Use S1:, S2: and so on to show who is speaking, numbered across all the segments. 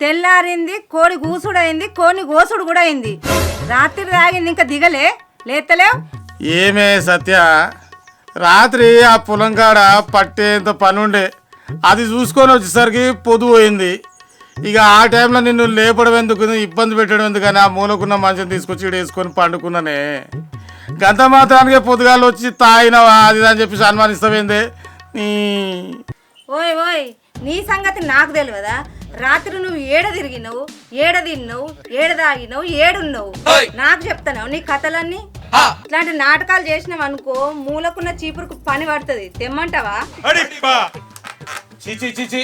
S1: తెల్లారింది, కోడి గూసుడైంది, కోని గోసుడు కూడా అయింది. రాత్రి తాగింది ఇంకా దిగలే, లేతలేవు.
S2: ఏమే సత్య, రాత్రి ఆ పొలం కాడ పట్టేంత పనుండే, అది చూసుకొని వచ్చేసరికి పొద్దు పోయింది. ఇక ఆ టైంలో నిన్ను లేపడం ఎందుకు, ఇబ్బంది పెట్టడం ఎందుకని ఆ మూలకున్న మంచం తీసుకొచ్చి ఇక్కడ వేసుకొని పండుకున్నానే. గంత మాత్రానికే పొద్దుగాలు వచ్చి తాగినవా అది అని చెప్పేసి అనుమానిస్తావేందే నీ.
S1: ఓయ్ ఓయ్, నీ సంగతి నాకు తెలియదా? రాత్రి నువ్వు ఏడ తిరిగినావు, ఏడ తిన్నావు, ఏడ తాగినావు, ఏడున్నావు నాకు చెప్తాను నీ కథలన్నీ. ఇట్లాంటి నాటకాలు చేసినావు అనుకో, మూలకున్న చీపురుకు పని పడుతుంది. తెమ్మంటావా?
S2: చీచి చీచి,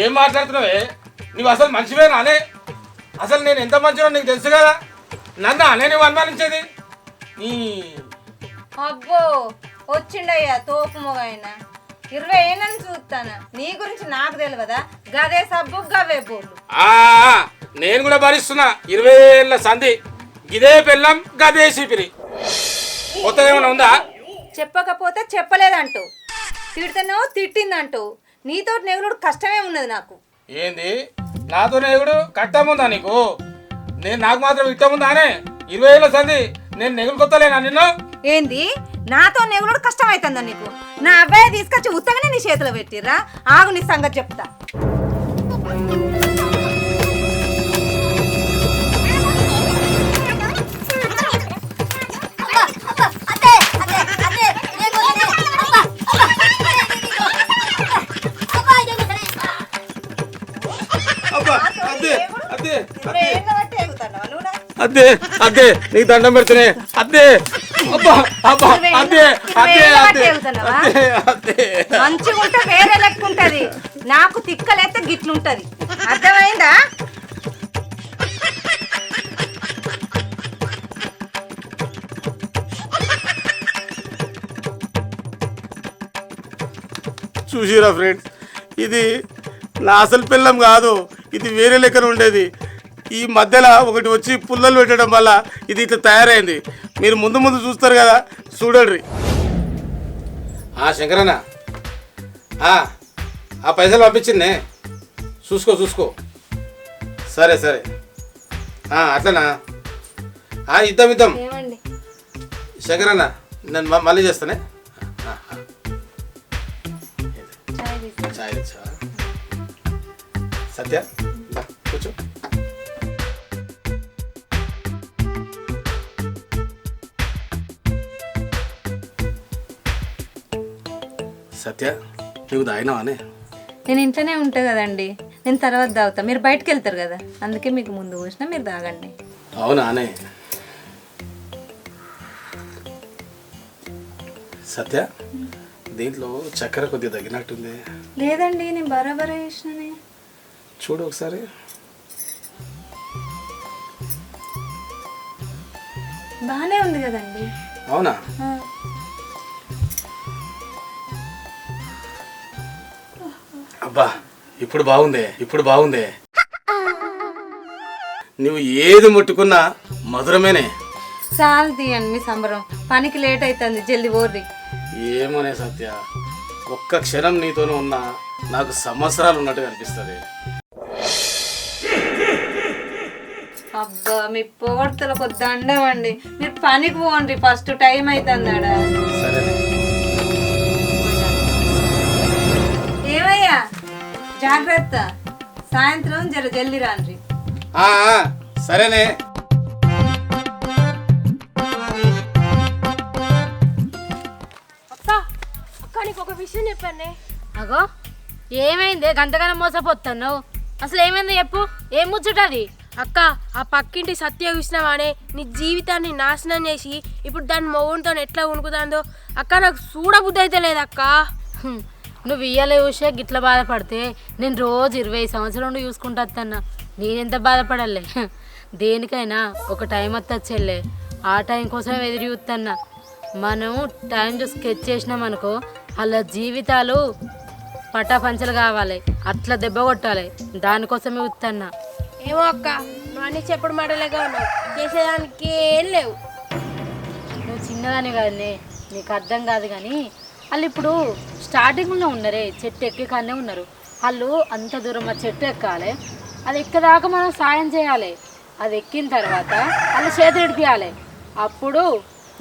S2: ఏం మాట్లాడుతున్నావే? నువ్వు అసలు మంచివేనా అనే? అసలు నేను ఎంత మంచిగా నీకు తెలుసు కదా. నన్ను అనే నువ్వు అనుమానించేది?
S1: అబ్బో వచ్చిండయ్యా తోపు మొగైనా. 20 ఏళ్ళని చూస్తాను, నీ గురించి నాకు తెలియదా? గదే సబ్బు గవే బోళ్ళు.
S2: నేను కూడా భరిస్తున్నా 20 ఏళ్ళ సంధి. గిదే పెళ్ళం గదే సిపిరి. కొత్తగా ఏమైనా ఉందా?
S1: చెప్పకపోతే చెప్పలేదంటూ, తిడితేనో తిట్టిందంటూ. నీతో నెగులుడు కష్టమే ఉన్నది నాకు.
S2: ఏంది నాతో నెగుడు కట్టముందా నీకు? నాకు మాత్రం ఇట్టముందా అనే? 20 ఏళ్ళ సంధి నేను నెగులు కొత్తలేనా నిన్ను?
S1: ఏంది నాతో నెగులుడు కష్టం అవుతుందా నీకు? నా అబ్బాయి తీసుకొచ్చి ఉత్తగానే నీ చేతిలో పెట్టిర్రా. ఆగు, నీ సంగతి చెప్తా.
S2: అదే అదే నీకు దండం పెడుతున్నాయి. అదే
S1: మంచిగా ఉంటే వేరే లెక్క ఉంటది, నాకు తిక్కలైతే గిట్లుంటది. అర్థమైందా?
S2: చూసిరా ఫ్రెండ్స్, ఇది నా అసలు పిల్లం కాదు, ఇది వేరే లెక్కన ఉండేది. ఈ మధ్యలో ఒకటి వచ్చి పుల్లలు పెట్టడం వల్ల ఇది ఇట్లా తయారైంది. మీరు ముందు ముందు చూస్తారు కదా, చూడండి. శంకరన్న, ఆ పైసలు పంపించిందే, చూసుకో. సరే సరే, అట్లనా? ఇద్దాం. శంకరన్న, నేను మళ్ళీ చేస్తానే. చాయ్ తెచ్చా. సత్య కూర్చో. సత్య, నువ్వు తాగినావానే?
S1: నేను ఇంట్లోనే ఉంటా కదండి, నేను తర్వాత తాగుతా. మీరు బయటకు వెళ్తారు కదా, అందుకే మీకు ముందు పోసిన, మీరు తాగండి.
S2: అవునానే? సత్య, దీంట్లో చక్కెర కొద్దిగా తగ్గినట్టుంది.
S1: లేదండి, నేను బరాబరా చేసినానే.
S2: చూడు ఒకసారి.
S1: బాగానే ఉంది కదండి.
S2: అవునా? అబ్బా, ఇప్పుడు బాగుందే. నువ్వు ఏది ముట్టుకున్నా మధురమేనే.
S1: చాలు తీయండి మీ సంబరం, పనికి లేట్ అవుతుంది, జల్ది ఓర్రి.
S2: ఏమోనే సత్య, ఒక్క క్షణం నీతోనే ఉన్నా నాకు సంవత్సరాలు ఉన్నట్టు అనిపిస్తుంది.
S1: అబ్బా, మీ పొగడ్తలకు దండం అండి. మీరు పనికి పోండి, ఫస్ట్ టైం అవుతుంది ఆడ. ఏమయ్యా, జాగ్రత్త, సాయంత్రం జల్ది రాండ్రి.
S2: సరేనే.
S3: అక్క, నీకు ఒక విషయం చెప్పానే. అగో, ఏమైంది గంతగానం మోసపోతున్నావు? అసలు ఏమైంది చెప్పు, ఏం ముచ్చుటది? అక్క, ఆ పక్కింటి సత్య చూసినావానే, నీ జీవితాన్ని నాశనం చేసి ఇప్పుడు దాని మొగునితో ఎట్లా ఉణుకుతాందో. అక్క, నాకు చూడబుద్ధి అయితే లేదక్క.
S4: నువ్వు ఇయ్యలే చూసే గిట్ల బాధపడితే నేను రోజు 20 సంవత్సరాల నుండి చూసుకుంటా అత్తన్నా. నేనెంత బాధపడాలే? దేనికైనా ఒక టైం వస్తచ్చెల్లే, ఆ టైం కోసం ఎదురు చూస్తున్నా. మనం టైం చూసి స్కెచ్ చేసినామనుకో, అలా జీవితాలు పటాపంచలు కావాలి, అట్లా దెబ్బ కొట్టాలి. దానికోసమే చూస్తున్నా.
S3: ఏమో అక్క, మా చెప్పుడు మాటలేగా ఉన్నావు, చేసేదానికి ఏం లేవు.
S4: నువ్వు చిన్నదాని కాదులే, నీకు అర్థం కాదు. కానీ వాళ్ళు ఇప్పుడు స్టార్టింగ్లో ఉన్నారే, చెట్టు ఎక్కి కానే ఉన్నారు. వాళ్ళు అంత దూరం ఆ చెట్టు ఎక్కాలి, అది ఎక్కదాకా మనం సాయం చేయాలి. అది ఎక్కిన తర్వాత వాళ్ళు చేతులు ఇడిపియాలి. అప్పుడు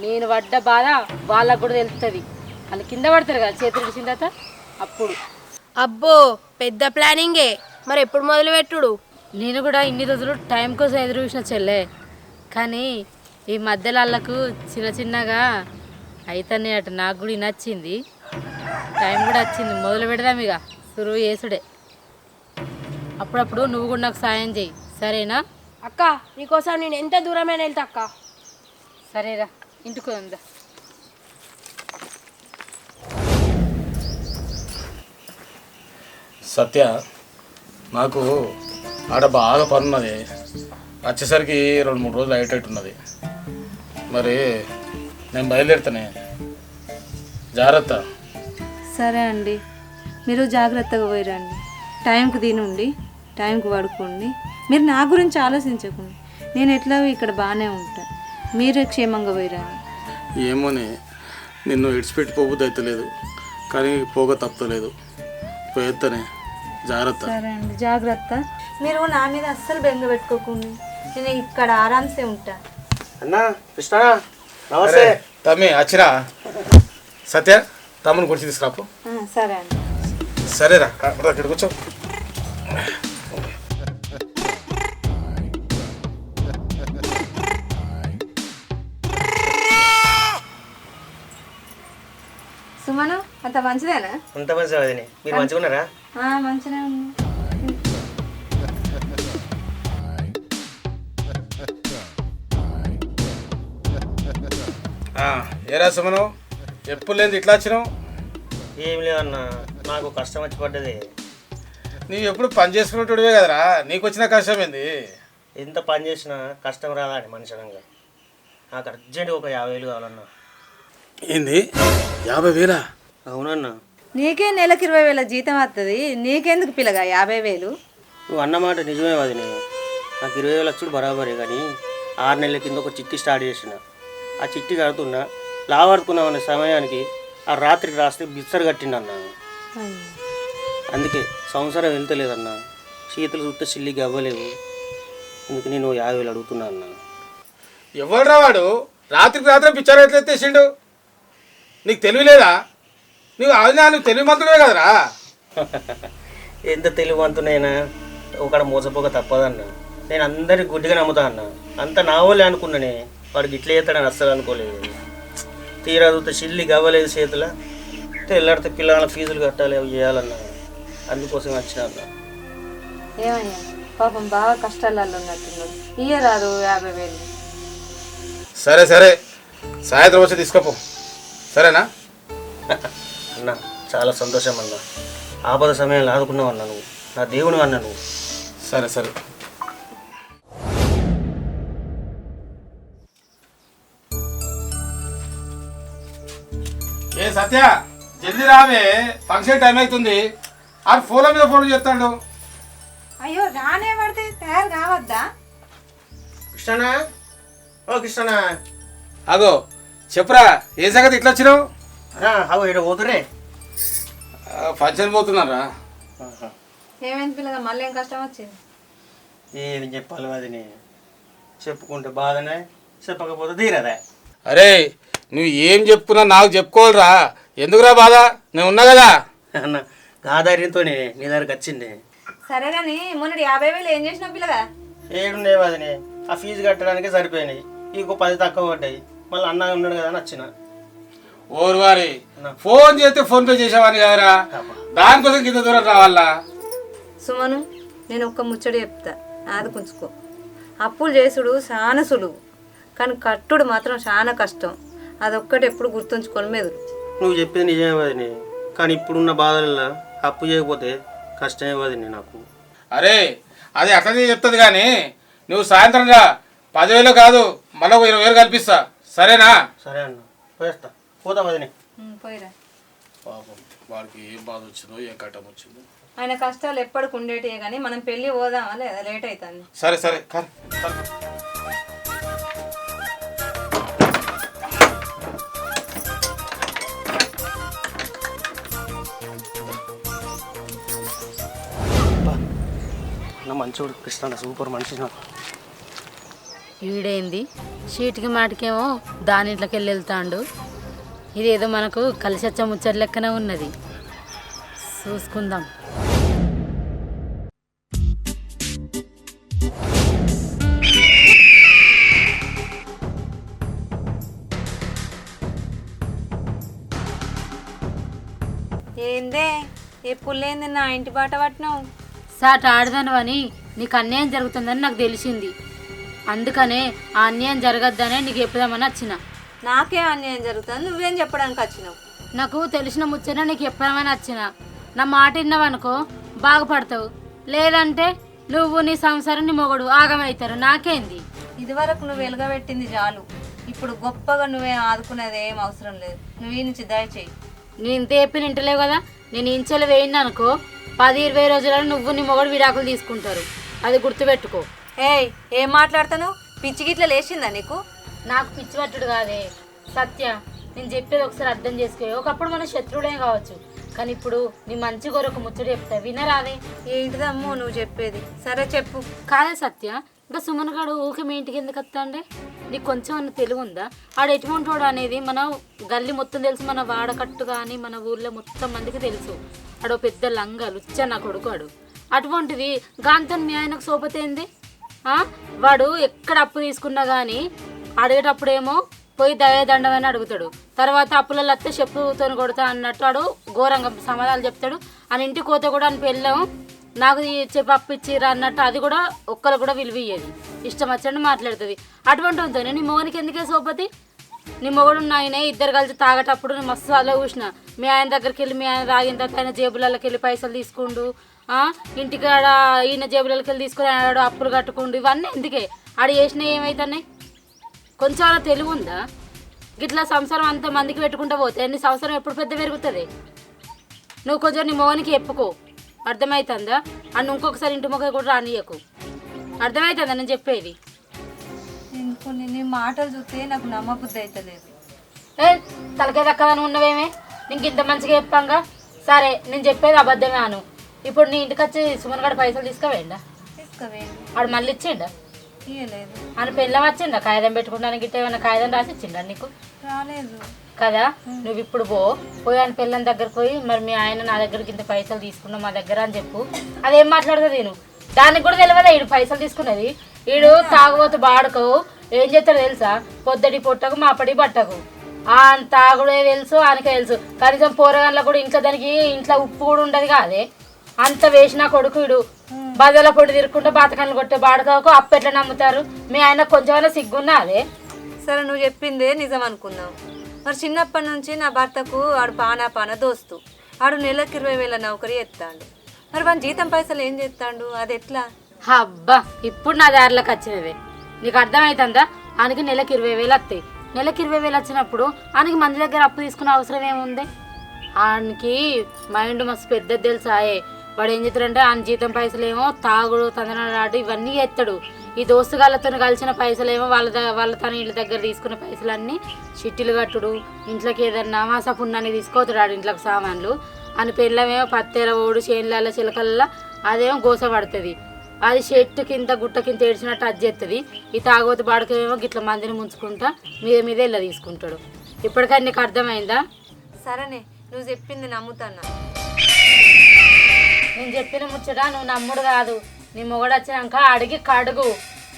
S4: నేను పడ్డ బాధ వాళ్ళకు కూడా తెలుస్తుంది. వాళ్ళు కింద పడతారు కదా చేతులు ఇడిచిన తర్వాత. అప్పుడు
S3: అబ్బో పెద్ద ప్లానింగే. మరి ఎప్పుడు మొదలు పెట్టుడు?
S4: నేను కూడా ఇన్ని రోజులు టైం కోసం ఎదురు చూసిన చెల్లె, కానీ ఈ మధ్యలో వాళ్ళకు చిన్న చిన్నగా అయితేనే అటు నాకు కూడా నచ్చింది. టైం కూడా వచ్చింది, మొదలు పెడదాం ఇక సురువు చేసుడే. అప్పుడప్పుడు నువ్వు కూడా నాకు సాయం చేయి, సరేనా?
S3: అక్క నీకోసం నేను ఎంత దూరమైనా వెళ్తా అక్క.
S4: సరేరా, ఇంటికి ఉందా.
S2: సత్య, నాకు ఆడ బాగా పని ఉన్నది. వచ్చేసరికి 2-3 రోజులు అయ్యేటట్టున్నది. మరి నేను బయలుదేరుతానే, జాగ్రత్త.
S1: సరే అండి, మీరు జాగ్రత్తగా పోయిరండి. టైంకి తినండి, టైంకి పడుకోండి. మీరు నా గురించి ఆలోచించకండి. నేను ఎట్లా ఇక్కడ బాగానే ఉంటాను. మీరు క్షేమంగా పోయిరండి.
S2: ఏమోనే, నిన్ను ఇడిచిపెట్టి పోబుద్ది అవుతలేదు, కానీ పోగ తప్పలేదు. పోయేస్తానే, జాగ్రత్త.
S1: సరే అండి, జాగ్రత్త. మీరు నా మీద అస్సలు బెంగ పెట్టుకోకండి. నేను ఇక్కడ ఆరామ్సే ఉంటా.
S5: అన్నా కృష్ణ నమస్తే.
S2: తమ్మి వచ్చిరా. సత్య, తమ్ముని గురించి తీసుకురాపు.
S1: సరే అండి.
S2: సరేరా, ఇక్కడ కూర్చో.
S1: సుమను, అంత మంచిదేనా?
S5: అంత మంచిగా వదిని, మీరు మంచిగా ఉన్నారా?
S1: మంచిగా ఉంది.
S2: ఏరా సుమను, ఎప్పుడు లేదు ఇట్లా వచ్చినావు?
S5: ఏం లేదన్నా, నాకు కష్టం వచ్చి పడ్డది.
S2: నీవు ఎప్పుడు పని చేసుకునేటోడివే కదరా, నీకు వచ్చిన కష్టం ఏంది?
S5: ఎంత పని చేసినా కష్టం రాదా అని మనుషులంగా. నాకు అర్జెంటుగా ఒక 50,000 కావాలన్నా.
S2: ఏంది 50,000?
S5: అవునన్నా.
S1: నీకే నెలకు 20,000 జీతం వస్తుంది, నీకెందుకు పిల్లగా 50,000?
S5: నువ్వు అన్నమాట నిజమే వదిని. నాకు 20,000 వచ్చుడు బరాబరే, కానీ 6 నెలల కింద ఒక చిట్టి స్టార్ట్ చేసిన. ఆ చిట్టి కడుతున్నా, లావాడుకున్నామనే సమయానికి ఆ రాత్రికి రాస్తే బిచ్చరు కట్టిండన్నా. అందుకే సంవత్సరం వెళ్తలేదన్నా. చేతులు చుట్టే సిల్లికి అవ్వలేవు. అందుకు నేను 50,000 అడుగుతున్నా అన్నా.
S2: ఎవడురా వాడు? రాత్రికి రాత్రి పిచ్చారు ఎట్లా ఎత్తేసిండు? నీకు తెలివిలేదా? నువ్వు తెలివి మంతుడే కదరా.
S5: ఎంత తెలివంతునైనా ఒకడ మోసపోక తప్పదన్నా. నేను అందరికి గుడ్డిగా నమ్ముతా అన్న. అంత నా వాళ్ళే అనుకున్నానే, వాడికి ఇట్లా చేస్తాడని అస్సలు అనుకోలేదు. తీరా చూస్తే చిల్లి గవ్వలేదు చేతుల. తెల్లాడితే పిల్లల ఫీజులు కట్టాలి, అవి చేయాలన్నా. అందుకోసం వచ్చిన అన్న.
S1: ఏమయ్యా, పాపం బాగా కష్టాలలో ఉన్నట్టున్నాడు. ఇయ్యరాదు 50,000.
S2: సరే సరే, సాయంత్రం వచ్చి తీసుకోపో, సరేనా?
S5: అన్న చాలా సంతోషం అన్న. ఆపద సమయంలో ఆదుకున్నావు అన్న, నువ్వు నా దేవుని అన్న నువ్వు.
S2: సరే సరే. ఏ సత్య, జల్దీ రావే, ఫంక్షన్ టైం అవుతుంది. ఆ ఫోన్ల మీద ఫోన్ చేస్తాడు.
S1: అయ్యో, రానే పడితే తయారు కావద్దా?
S5: కృష్ణనా, ఓ కృష్ణనా.
S2: అగో చెప్పురా, ఏ సంగతి ఇట్లా వచ్చినావు?
S5: అన్నా అగో ఇక్కడ పోతురే.
S2: ఫంక్షన్ పోతున్నారా?
S1: ఏమైంది పిల్లగా, మళ్ళీ ఏం కష్టం వచ్చింది?
S5: ఏమి చెప్పాలి వదిని, చెప్పుకుంటే బాధనే, చెప్పకపోతే తీరదే.
S2: అరే, నువ్వు ఏం చెప్పుకున్నా నాకు చెప్పుకోవాలిరా. ఎందుకురా బాధ? నేను ఉన్నా కదా.
S5: అన్న ఆధార్యంతోనే నీ దగ్గరకు వచ్చింది.
S1: సరే కానీ మొన్నటి 50,000 ఏం చేసినావు పిల్లగా?
S5: ఏడుండే వదిని, ఆ ఫీజు కట్టడానికే సరిపోయినాయి. ఇంకో 10 తక్కువ పడ్డాయి. మళ్ళీ అన్న ఉన్నాడు కదా అని వచ్చిన.
S2: ఓరు వారి ఫోన్ చేస్తే ఫోన్ పే చేసేవాడిని కదరా, దానికోసం కింద దూరం రావాలా?
S1: సుమను, నేను ఒక్క ముచ్చడి చెప్తా, ఆదుకుంచుకో. అప్పులు చేసుడు చాలా సులువు, కానీ కట్టుడు మాత్రం చాలా కష్టం. అదొక్కటి ఎప్పుడు గుర్తుంచుకొని మెదురు.
S5: నువ్వు చెప్పేది నిజమే వదిని, కానీ ఇప్పుడున్న బాధలలో అప్పు చేయకపోతే కష్టమే వదిని నాకు.
S2: అరే, అది అట్లనే చెప్తుంది కానీ నువ్వు సాయంత్రం రా. 10,000 కాదు, మళ్ళీ 20,000 కల్పిస్తా, సరేనా?
S5: సరే అన్న, పోయేస్తా. పోతా వదిని.
S1: పోయిరా.
S2: పాపం వాడికి ఏం బాధ వచ్చిందో, ఏం కట్టం వచ్చిందో.
S1: ఆయన కష్టాలు ఎప్పటికి ఉండేటివే, కానీ మనం పెళ్ళి పోదామా లేదా? లేట్ అవుతుంది.
S2: సరే సరే కానీ
S5: మంచోడు కృష్ణ సూపర్ మనిషి నాకు.
S4: ఈడేంది షీట్కి మాటికేమో దాని ఇంట్లోకి వెళ్తాండు. ఇదేదో మనకు కలిసి వచ్చే ముచ్చట లెక్కనే ఉన్నది. చూసుకుందాం.
S1: ఏందే ఎప్పుడు లేని నా ఇంటి బాట పట్టినావు?
S4: సాట్ ఆడదాను అని నీకు అన్యాయం జరుగుతుందని నాకు తెలిసింది. అందుకనే ఆ అన్యాయం జరగద్దనే నీకు చెప్పుదామని వచ్చిన.
S1: నాకేం అన్యాయం జరుగుతుంది, నువ్వేం చెప్పడానికి వచ్చినావు?
S4: నాకు తెలిసిన ముచ్చట నీకు చెప్పామని వచ్చిన. నా మాట విన్నావనుకో బాగుపడతావు, లేదంటే నువ్వు నీ సంసారం నీ మొగుడు ఆగమవుతారు. నాకేంది?
S1: ఇదివరకు నువ్వు వెలుగబెట్టింది చాలు, ఇప్పుడు గొప్పగా నువ్వే ఆదుకునేది ఏం అవసరం లేదు. నువ్వు ఈ నుంచి దయచేయి.
S4: నేను ఇంత చెప్పిన ఇంటలేవు కదా. నేను ఇంచెలు వేయింది అనుకో 10-20 రోజులలో నువ్వు నీ మొగుడు విడాకులు తీసుకుంటారు. అది గుర్తుపెట్టుకో.
S1: ఏయ్ ఏం మాట్లాడతాను? పిచ్చి గిట్ల లేచిందా నీకు?
S4: నాకు పిచ్చి పట్టుడు కాదే సత్య, నేను చెప్పేది ఒకసారి అర్థం చేసుకో. ఒకప్పుడు మన శత్రువులే కావచ్చు, కానీ ఇప్పుడు నీ మంచి కొరకు ముచ్చట చెప్తా, వినరాదే?
S1: ఏంటిదమ్మో నువ్వు చెప్పేది? సరే చెప్పు.
S4: కాదే సత్య, ఇంకా సుమన్ గాడు ఊకే మీ ఇంటికి ఎందుకు వస్తాండే? నీకు కొంచెం అన్న తెలివి ఉందా? ఆడు ఎటువంటి వాడు అనేది మన గల్లీ మొత్తం తెలుసు, మన వాడకట్టు కానీ మన ఊర్లో మొత్తం మందికి తెలుసు. ఆడు పెద్ద లంగా లుచ్చ నా కొడుకు వాడు. అటువంటిది గాంతో మీ ఆయనకు సోపతేంది? వాడు ఎక్కడ అప్పు తీసుకున్నా కానీ అడిగేటప్పుడేమో పోయి దయదండమని అడుగుతాడు. తర్వాత అప్పులలో వస్తే చెప్పుతో కొడతా అన్నట్టు వాడు ఘోరంగా సమాధానాలు చెప్తాడు. అని ఇంటికి పోతే కూడా అని పెళ్ళాం నాకు చెప్పి అప్పిచ్చిరా అన్నట్టు అది కూడా ఒక్కరు కూడా విలువ ఇయ్యేది. ఇష్టం వచ్చినట్టు మాట్లాడుతుంది. అటువంటి ఉంటుంది. నీ మొగనికి ఎందుకే సోపతి? నీ మొగుడు ఆయనే ఇద్దరు కలిసి తాగేటప్పుడు నేను మస్తు అలా చూసిన. మీ ఆయన దగ్గరికి వెళ్ళి మీ ఆయన తాగిన తర్వాత ఆయన జేబులకి వెళ్ళి పైసలు తీసుకుండు, ఇంటికాడ ఈయన జేబులకి వెళ్ళి తీసుకుని ఆడు అప్పులు కట్టుకుండు. ఇవన్నీ ఎందుకే? ఆడు చేసినా ఏమవుతున్నాయి? కొంచెం అలా తెలివి ఉందా? గిట్లా సంసారం అంత మందికి పెట్టుకుంటూ పోతే నీ సంసారం ఎప్పుడు పెద్ద పెరుగుతుంది? నువ్వు కొంచెం నీ మొగనికి చెప్పుకో, అర్థమవుతుందా? అని ఇంకొకసారి ఇంటి మొక్క కూడా రానియకు, అర్థమవుతుందా నేను చెప్పేది?
S1: కొన్ని నీ మాటలు చూస్తే నాకు నమ్మబుద్ధి అవుతలేదు.
S4: తలకాయ దక్కదని ఉన్నవేమే? నీకు ఇంత మంచిగా చెప్పాంగా. సరే నేను చెప్పేది అబద్ధమే అను. ఇప్పుడు నీ ఇంటికి వచ్చి సుమన్ గడ పైసలు తీసుకోవేండా?
S1: తీసుకోవేయండి.
S4: వాడు మళ్ళీ ఇచ్చిండా?
S1: ఇయ్యలేదు.
S4: అని పెళ్ళం వచ్చిండా? కాగితం పెట్టుకుంటాను గిట్ట ఏమైనా కాగితం రాసి ఇచ్చిండా నీకు?
S1: రాలేదు
S4: కదా. నువ్వు ఇప్పుడు పోయి ఆయన పిల్లల దగ్గరకు పోయి మరి మీ ఆయన నా దగ్గరికి ఇంత పైసలు తీసుకున్నా మా దగ్గర అని చెప్పు. అదేం మాట్లాడుతుంది? నేను దానికి కూడా తెలియదా ఈడు పైసలు తీసుకున్నది? ఈడు తాగుబోతు బాడుకో ఏం చేస్తాడు తెలుసా? పొద్దటి పొట్టకు మాపడి బట్టకు తాగుడే తెలుసు, ఆయనకే తెలుసు. కనీసం పోరగాళ్ళ కూడా ఇంట్లో దానికి ఇంట్లో ఉప్పు కూడా ఉండదు కాదే. అంత వేసిన కొడుకు ఈడు బజల పొడి తిరుక్కుంటే బాతకాయలు కొట్టే బాడుకకు అప్పు ఎట్లా నమ్ముతారు? మీ ఆయన కొంచెమైనా సిగ్గున్నా అదే.
S1: సరే నువ్వు చెప్పిందే నిజం అనుకుందాం. మరి చిన్నప్పటి నుంచి నా భర్తకు ఆడు పానా దోస్తు. ఆడు నెలకు 20,000 నౌకరీ ఎత్తాడు. మరి వాడి జీతం పైసలు ఏం చేస్తాడు? అది ఎట్లా?
S4: అబ్బా ఇప్పుడు నా దారిలోకి వచ్చినవే. నీకు అర్థమవుతుందా? ఆయనకి నెలకు 20,000 వస్తాయి. నెలకు 20,000 వచ్చినప్పుడు ఆయనకి మంది దగ్గర అప్పు తీసుకునే అవసరం ఏముంది? ఆయనకి మైండ్ మస్తు పెద్దది తెలుసాయే. వాడు ఏం చేస్తాడంటే ఆయన జీతం పైసలు ఏమో తాగుడు తందనాడు ఇవన్నీ ఎత్తాడు. ఈ దోస్తుగాళ్ళతో కలిసిన పైసలేమో వాళ్ళ తన ఇళ్ళ దగ్గర తీసుకున్న పైసలన్నీ చిట్టీలు కట్టుడు, ఇంట్లోకి ఏదన్నా మాసా పున్నాన్ని తీసుకోతాడు ఇంట్లోకి సామాన్లు. అని పెళ్ళమేమో పత్తెర ఓడు చేనుల చిలకల్లా అదేమో గోస పడుతుంది. అది చెట్టు కింద గుట్ట కింద ఏడ్చినట్టు అది చేస్తుంది. ఈ తాగోతు బాడుకేమో గిట్ల మందిని ముంచుకుంటా మీద ఇలా తీసుకుంటాడు. ఇప్పటికైనా నీకు అర్థమైందా?
S1: సరేనే నువ్వు చెప్పింది నమ్ముతానా?
S4: నేను చెప్పిన ముచ్చట నువ్వు నమ్ముడు కాదు, నీ మొగడు వచ్చినాక అడిగి కడుగు,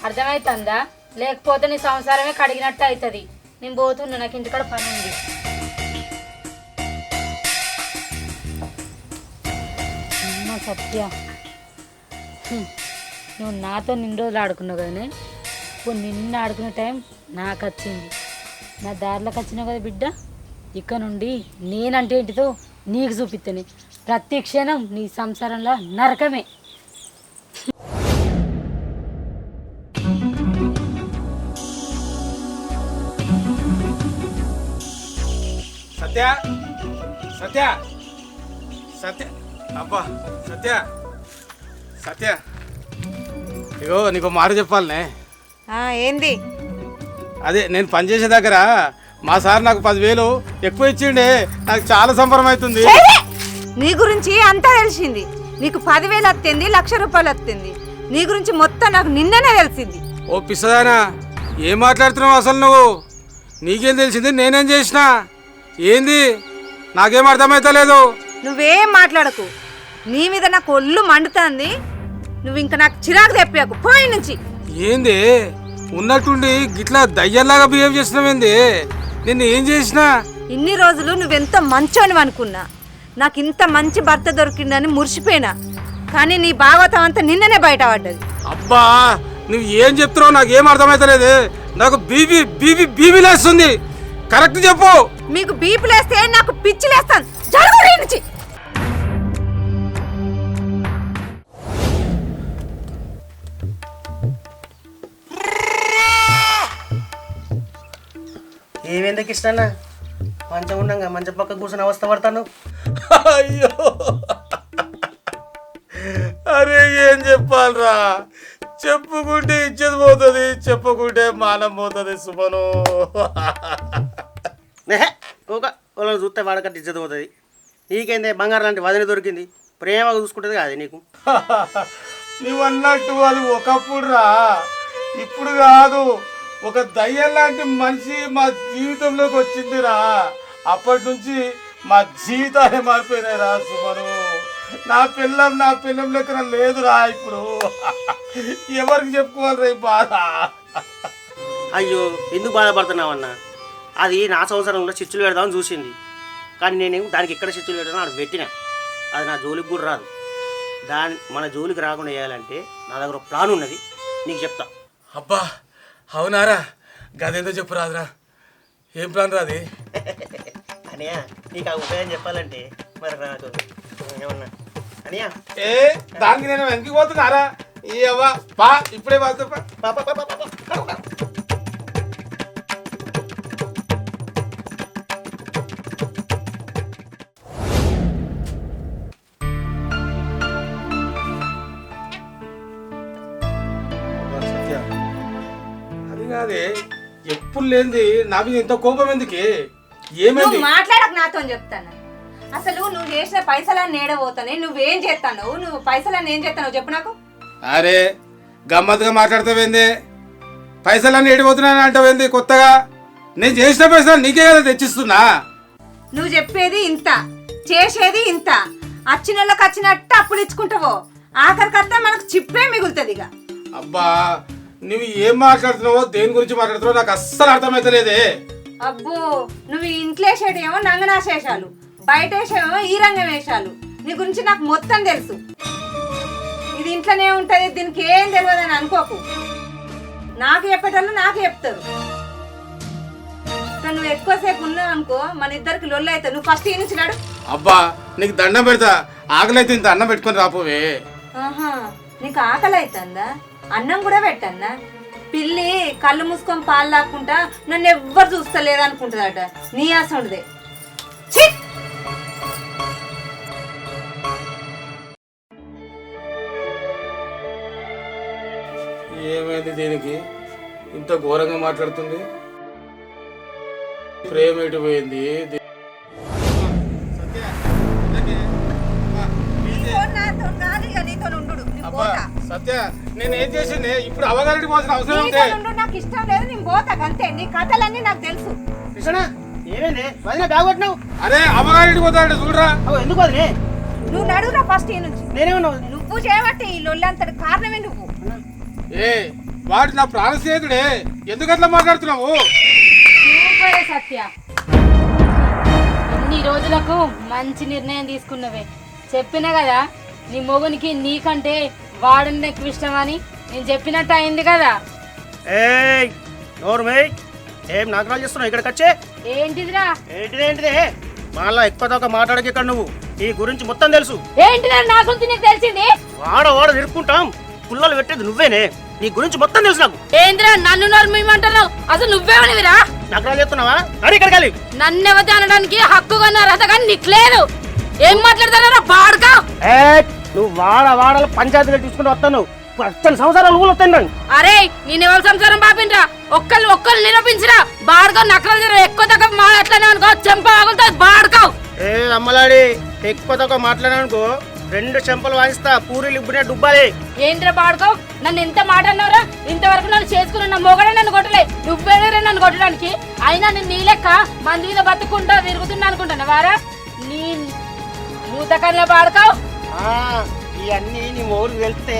S4: అర్థమవుతుందా? లేకపోతే నీ సంసారమే కడిగినట్టు అవుతుంది. నేను పోతున్నా, నాకు ఇంటికాడ పని ఉంది. సత్య, నువ్వు నాతో నిన్న రోజులు ఆడుకున్నావు కదనే. ఇప్పుడు నిన్న ఆడుకునే టైం నాకు వచ్చింది. నా దారిలోకి వచ్చినావు కదా బిడ్డ. ఇక్కడ నుండి నేనంటే ఏంటిదో నీకు చూపిస్తాను. ప్రతి క్షణం నీ సంసారంలో నరకమే.
S2: సత్య సత్య సత్య అబ్బా సత్య సత్య, ఇగో నీకు మాట చెప్పాలనే.
S1: ఏంది?
S2: అదే నేను పనిచేసే దగ్గర మా సార్ నాకు 10,000 ఎక్కువ ఇచ్చిండే. నాకు చాలా సంబరం అవుతుంది.
S1: నీ గురించి అంతా తెలిసింది. నీకు 10,000 వస్తుంది, 1,00,000 రూపాయలు వస్తుంది. నీ గురించి మొత్తం నాకు నిన్ననే తెలిసింది.
S2: ఓ పిసదానా, ఏం మాట్లాడుతున్నావు అసలు నువ్వు? నీకేం తెలిసింది? నేనేం చేసినా? ఏంది? నాకేం అర్థమైతలేదు.
S1: నువ్వేం మాట్లాడకు. నీ మీద నాకు ఒళ్ళు మండుతుంది. నువ్వు ఇంకా నాకు చిరాకు తెప్పాకు పోయి నుంచి.
S2: ఏంది ఉన్నట్టుండి గిట్లా దయ్యంలాగా బిహేవ్ చేస్తున్నావేంది? నిన్ను ఏం చేసినా?
S1: ఇన్ని రోజులు నువ్వెంత మంచోనివి అనుకున్నా. నాకు ఇంత మంచి భర్త దొరికిందని మురిసిపోయినా. కానీ నీ భాగవతం అంతా నిన్ననే బయటపడ్డది.
S2: అబ్బా, నువ్వు ఏం చెప్తున్నావు నాకేం అర్థమైతలేదు. నాకు బీబీ బీబీ బీబీ లేస్తుంది. కరెక్ట్ చెప్పు.
S1: మీకు బీపీ లేస్తే నాకు పిచ్చి లేస్తాను. జరుగు నీ నుంచి.
S5: ఏమెందుకు ఇష్టన్నా మంచం ఉండగా మంచం పక్క కూర్చొని అవస్థ పడతాను.
S2: అయ్యో, అరే ఏం చెప్పాలరా? చెప్పుకుంటే ఇచ్చేది పోతుంది, చెప్పుకుంటే మానం పోతుంది. సుమను
S5: వాళ్ళని చూస్తే వాడకట్టి ఇచ్చేది పోతుంది. నీకేందే బంగారం లాంటి వదిన దొరికింది. ప్రేమగా చూసుకుంటుంది కాదు నీకు.
S2: నువ్వు అన్నట్టు అది ఒకప్పుడు రా, ఇప్పుడు కాదు. ఒక దయ్యం లాంటి మనిషి మా జీవితంలోకి వచ్చిందిరా. అప్పటి నుంచి మా జీవితాలే మారిపోయినాయి రా సుమను. నా పిల్లం లెక్కన లేదురా ఇప్పుడు. ఎవరికి చెప్పుకోవాలిరా ఈ బాధ?
S5: అయ్యో, ఎందుకు బాధపడుతున్నావన్నా? అది నా సంవత్సరంలో చిచ్చులు పెడదామని చూసింది. కానీ నేను దానికి ఎక్కడ చిచ్చులు పెడదామని అక్కడ పెట్టినా. అది నా జోలికి కూడా రాదు. మన జోలికి రాకుండా చేయాలంటే నా దగ్గర ఒక ప్లాన్ ఉన్నది, నీకు చెప్తా.
S2: అబ్బా అవునారా? గదేందో చెప్పు రాదురా. ఏం ప్లాన్ రాది?
S5: అనియా, నీకు ఆ ఉపాయం చెప్పాలంటే మరి నాకు ఏమన్నా అనియా.
S2: దానికి నేను వెనక్కి పోతున్నారా? అవ్వా పా, ఇప్పుడే పాప. అదే ఎప్పుడు లేనిది నాకు ఇంత కోపం ఎందుకే? ఏమైంది?
S1: మాట్లాడక నాతో చెప్తాను. అసలు నువ్వు చేసిన పైసలన్నీ ఏడబోతానే, నువ్వేం చేస్తావు? నువ్వు పైసలన్నీ ఏం చేస్తావు చెప్పు నాకు.
S2: అరే గమ్మత్తుగా మాట్లాడతావేంది? పైసలన్నీ ఏడిపోతున్నాను అంటావేంది కొత్తగా? నేను చేసిన పైసలు నీకే కదా తెచ్చిస్తున్నా.
S1: నువ్వు చెప్పేది ఇంత, చేసేది ఇంత. వచ్చిన వాళ్ళకి వచ్చినట్టు అప్పులు ఇచ్చుకుంటావో, ఆఖరికత్తా మనకు చిప్పే మిగులుతుంది. ఇక
S2: అబ్బా, నువ్వు ఏం మాట్లాడుతున్నావో, దేని గురించి మాట్లాడుతున్నావో నాకు అస్సలు అర్థమైతలేదే.
S1: అబ్బో, నువ్వు ఇంట్లో వేసేటేమో నంగనాశేషాలు, బయట వేసేమో ఈ రంగం వేషాలు. నీ గురించి నాకు మొత్తం తెలుసు. ఇది ఇంట్లోనే ఉంటది, దీనికి ఏం తెలియదు అని అనుకోకు. నాకు చెప్పేటోళ్ళు నాకు చెప్తారు. నువ్వు ఎక్కువసేపు ఉన్నావు అనుకో, మన ఇద్దరికి లొల్లి అవుతావు. నువ్వు ఫస్ట్ ఈ నుంచి నాడు.
S2: అబ్బా, నీకు దండం పెడతా. ఆకలి అయితే ఇంత అన్నం పెట్టుకొని రాపోవే.
S1: ఆహా, నీకు ఆకలి అవుతుందా? అన్నం కూడా పెట్టన్నా. పిల్లి కళ్ళు మూసుకొని పాలు లాక్కుంటా నన్ను ఎవ్వరు చూస్తలేదు అనుకుంటుందట. నీ ఆసండిదే.
S2: ఏమైంది దీనికి ఇంత ఘోరంగా మాట్లాడుతుంది? ప్రేమ ఎటు పోయింది? సత్య, నేను ఏం చేసింది? ఇప్పుడు అవగారికి పోసిన అవసరం ఉంటే
S1: నాకు ఇష్టం లేదు, నేను పోతా అంతే. నీ కథలన్నీ నాకు తెలుసు.
S2: అరే అవగారికి పోతాడు చూడరా.
S5: ఎందుకు వదిలే?
S1: నువ్వు నడువురా ఫస్ట్ ఈ నుంచి.
S5: నేనేమన్నా?
S1: నువ్వు చేయబట్టి ఈ లొల్లి అంతటి కారణమే నువ్వు.
S2: వాడు నా ప్రాణ స్నేహితుడే, ఎందుకట్లా మాట్లాడుతున్నావు?
S4: సత్య, ఇన్ని రోజులకు మంచి నిర్ణయం తీసుకున్నవే. చెప్పినా కదా నీ మొగునికి నీకంటే వాడున్న ఎక్కువ ఇష్టమని. నేను చెప్పినట్టు అయింది కదా.
S5: ఏం నాగరాలు చేస్తున్నావు ఇక్కడికి వచ్చే?
S4: ఏంటిదిరా?
S5: ఏంటిదే మళ్ళా ఎక్కువ దాకా మాట్లాడక ఇక్కడ. నువ్వు ఈ గురించి మొత్తం తెలుసు.
S4: ఏంటిదా నా గురించి నీకు తెలిసింది?
S5: వాడ తిరుక్కుంటాం, పుల్లలు పెట్టేది నువ్వేనే. నీ గురించి మొత్తం తెలుసు నాకు.
S4: ఏంద్రా నన్ను నర్మేమంటున్నావు? అసలు నువ్వేమనివిరా?
S5: నాగరాలు చేస్తున్నావా? అరే ఇక్కడికి
S4: నన్నెవతి అనడానికి హక్కు కొన్నారట, కానీ నీకు లేదు. ఏం మాట్లాడతారా బాడుకా?
S5: నువ్వు వాడలు పంచాయతీలో తీసుకుని వస్తాను. సంవత్సరాలు ఊళ్ళు వస్తాయి.
S4: అరే నేనెవరు సంసారం పాపిండ్రా? ఒక్కళ్ళు నిరూపించరా. బాడుకో నక్కలు ఎక్కువ తక్కువ మాట్లాడినా అనుకో చెంప ఆగులుతుంది. బాడుకో
S5: అమ్మలాడి ఎక్కువ తక్కువ మాట్లాడానుకో 2 చెంపలు వాయిస్తా పూరీలు ఇప్పుడే డుబ్బాలి.
S4: ఏంద్ర పాడుకో నన్ను ఎంత మాట అన్నావురా? ఇంతవరకు నన్ను చేసుకుని నా మొగడే నన్ను కొట్టలే, నువ్వేరే నన్ను కొట్టడానికి. అయినా నేను నీ లెక్క మంది మీద బతుకుంటా తిరుగుతున్నా అనుకుంటున్నా వారా? నీ మూతకన్నా పాడుకో.
S5: ఇవన్నీ నీ ఊరికి వెళ్తే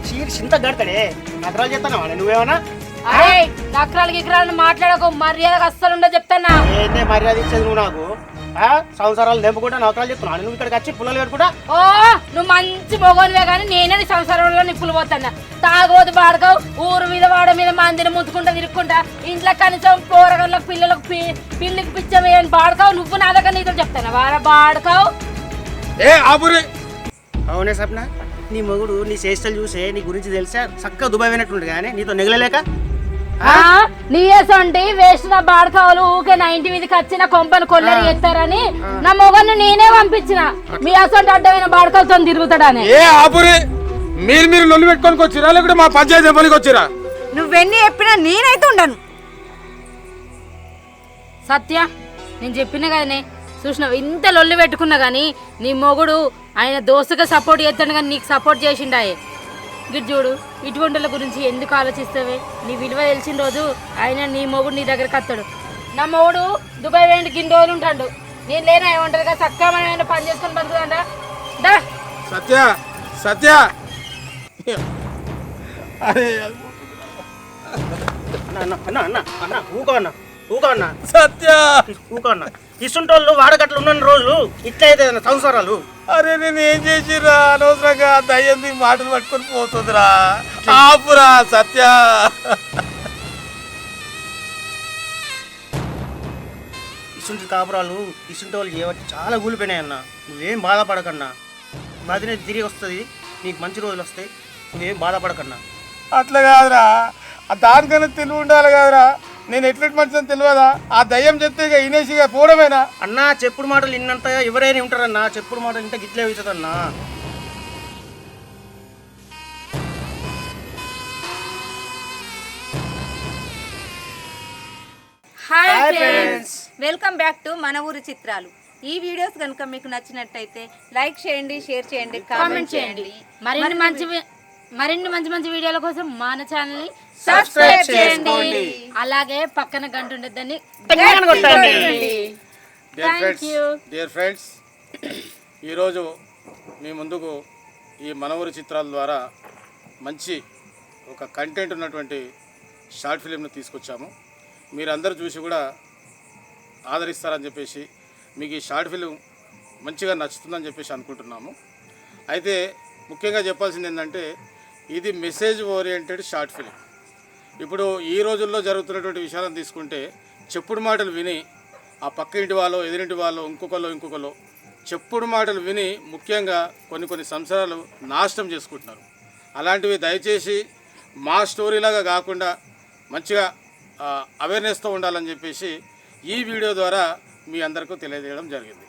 S5: చీరి చింత గడతాడే. నగరాలు చేస్తానా నువ్వేమన్నా?
S4: నక్రాలు గిక్రాలను మాట్లాడకు, మర్యాదకు అస్సలు ఉండదు చెప్తానా.
S5: ఏంటే మర్యాద ఇచ్చేది నువ్వు నాకు? సంవత్సరాలు నింపుకుంటా నౌకరాలు చెప్తున్నాను, నువ్వు ఇక్కడికి వచ్చి పుల్లలు పెట్టుకుంటా.
S4: ఓ నువ్వు మంచి మొగోనివే కానీ నేనే నీ సంసారంలో నిప్పులు పోతున్నా. తాగోదు పాడుకోవు, ఊరు మీద వాడ మీద మందిని ముత్తుకుంటా తిరుక్కుంటా, ఇంట్లో కనీసం పోరగళ్ళకు పిల్లలకు పిల్లికి పిచ్చమేయని పాడుకోవు. నువ్వు నా దగ్గర నీతో చెప్తాను వారా పాడుకోవు.
S5: అవునే సప్న, నీ మొగుడు నీ చేష్టలు చూసే నీ గురించి తెలిసా చక్కగా దుబాయ్ అయినట్టుండే కానీ నీతో నిగలలేక
S4: నీయేసండి వేస్ట్ నా బాడకావాలు ఊకే నా ఇంటి మీదకి వచ్చిన కొంపను కొల్లరి ఎత్తారని నా మొగన్ని నేనే పంపించిన. మీ అసంటి అడ్డమైన బాడకాలతో తిరుగుతాడని.
S2: మీరు లొల్లి పెట్టుకొని వచ్చిరా లేకుంటే మా పంచాయతీ పనికి వచ్చిరా?
S1: నువ్వెన్ని చెప్పినా నేనైతే ఉండను.
S4: సత్య నేను చెప్పిన కదనే, చూసినావు ఇంత లొల్లి పెట్టుకున్నా కానీ నీ మొగుడు ఆయన దోస్తుగా సపోర్ట్ చేస్తాడు కానీ నీకు సపోర్ట్ చేసిండాయే. గిట్ చూడు, ఇటువంటి గురించి ఎందుకు ఆలోచిస్తావే? నీ విలువ తెలిసిన రోజు ఆయన నీ మొగుడు నీ దగ్గరికి వస్తాడు. నా మొగుడు దుబాయ్ వేయండి గిన్ని రోజులు ఉంటాడు, నేను లేనా ఏమంటారు కదా చక్కగా మనం ఏమైనా పని చేసుకొని బతుకుదా. దా
S2: సత్య సత్య అరే
S5: ఊకో అన్న
S2: సత్య
S5: ఊకో అన్న. ఇసుంటోళ్ళు వాడగట్లు ఉన్న రోజులు ఇట్లయితే సంవత్సరాలు.
S2: అరే నేను ఏం చేసిరా? అనవసరంగా దయ్యం మాటలు పట్టుకొని పోతుందిరా. ఆపురా సత్య.
S5: ఇసుంటి కాపురాలు ఇసుంటోళ్ళు చేయబట్టి చాలా కూలిపోయినాయి అన్న. నువ్వేం బాధపడకన్నా, బాధనే తిరిగి వస్తుంది, నీకు మంచి రోజులు వస్తాయి, నువ్వేం బాధపడకన్నా.
S2: అట్లా కాదురా, దానికన్నా తెలివి ఉండాలి కాదురా. నేను ఎట్లటి మనిషిని తెలియదా? ఆ దయ్యం చెప్తే ఇక ఇనేసిగా పోవడమేనా?
S5: అన్నా చెప్పుడు మాటలు ఇన్నంత ఎవరైనా ఉంటారన్నా, చెప్పుడు మాటలు ఇంత గిట్లే అవుతుందన్నా.
S1: Hi friends, welcome back to మన ఊరి చిత్రాలు. ఈ వీడియోస్ కనుక మీకు నచ్చినట్టయితే లైక్ చేయండి, షేర్ చేయండి, కామెంట్ చేయండి.
S4: మరిన్ని మంచి వీడియోల కోసం మన ఛానల్ ని
S1: సబ్స్క్రైబ్ చేయండి.
S4: అలాగే పక్కన గంట ఉండద్దని.
S2: డియర్ ఫ్రెండ్స్, ఈరోజు మీ ముందుకు ఈ మన ఊరి చిత్రాల ద్వారా మంచి ఒక కంటెంట్ ఉన్నటువంటి షార్ట్ ఫిలింను తీసుకొచ్చాము. మీరందరూ చూసి కూడా ఆదరిస్తారని చెప్పేసి, మీకు ఈ షార్ట్ ఫిలిం మంచిగా నచ్చుతుందని చెప్పేసి అనుకుంటున్నాము. అయితే ముఖ్యంగా చెప్పాల్సింది ఏంటంటే, ఇది మెసేజ్ ఓరియంటెడ్ షార్ట్ ఫిలిం. ఇప్పుడు ఈ రోజుల్లో జరుగుతున్నటువంటి విషయాలను తీసుకుంటే, చెప్పుడు మాటలు విని ఆ పక్క ఇంటి వాళ్ళు, ఎదురింటి వాళ్ళు, ఇంకొకరు చెప్పుడు మాటలు విని ముఖ్యంగా కొన్ని సంవత్సరాలు నాశనం చేసుకుంటున్నారు. అలాంటివి దయచేసి మా స్టోరీలాగా కాకుండా మంచిగా అవేర్నెస్తో ఉండాలని చెప్పేసి ఈ వీడియో ద్వారా మీ అందరికీ తెలియజేయడం జరిగింది.